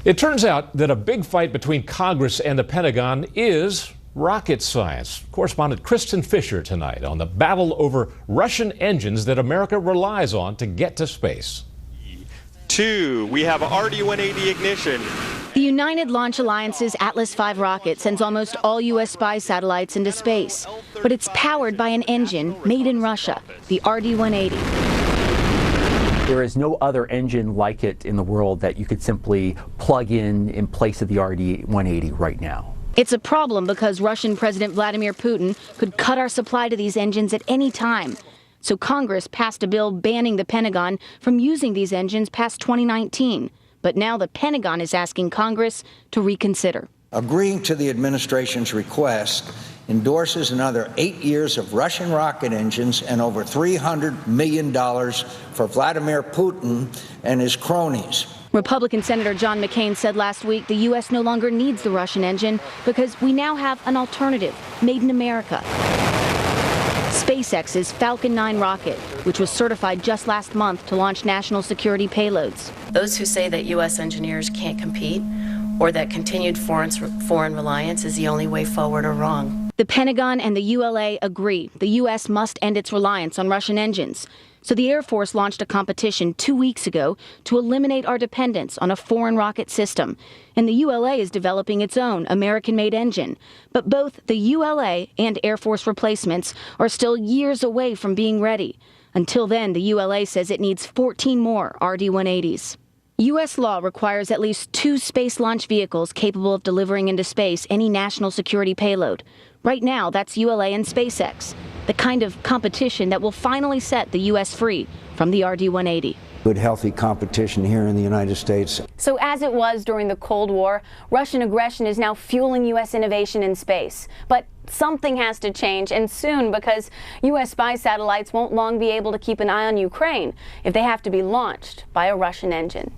It turns out that a big fight between Congress and the Pentagon is rocket science. Correspondent Kristen Fisher tonight on the battle over Russian engines that America relies on to get to space. We have RD-180 ignition. The United Launch Alliance's Atlas V rocket sends almost all U.S. spy satellites into space, but it's powered by an engine made in Russia, the RD-180. There is no other engine like it in the world that you could simply plug in place of the RD-180 right now. It's a problem because Russian President Vladimir Putin could cut our supply to these engines at any time. So Congress passed a bill banning the Pentagon from using these engines past 2019. But now the Pentagon is asking Congress to reconsider. Agreeing to the administration's request endorses another 8 years of Russian rocket engines and over $300 million for Vladimir Putin and his cronies. Republican Senator John McCain said last week the U.S. no longer needs the Russian engine because we now have an alternative made in America. SpaceX's Falcon 9 rocket, which was certified just last month to launch national security payloads. Those who say that U.S. engineers can't compete or that continued foreign reliance is the only way forward are wrong. The Pentagon and the ULA agree the U.S. must end its reliance on Russian engines. So the Air Force launched a competition 2 weeks ago to eliminate our dependence on a foreign rocket system. And the ULA is developing its own American-made engine. But both the ULA and Air Force replacements are still years away from being ready. Until then, the ULA says it needs 14 more RD-180s. U.S. law requires at least 2 space launch vehicles capable of delivering into space any national security payload. Right now, that's ULA and SpaceX, the kind of competition that will finally set the U.S. free from the RD-180. Good, healthy competition here in the United States. So as it was during the Cold War, Russian aggression is now fueling U.S. innovation in space. But something has to change, and soon, because U.S. spy satellites won't long be able to keep an eye on Ukraine if they have to be launched by a Russian engine.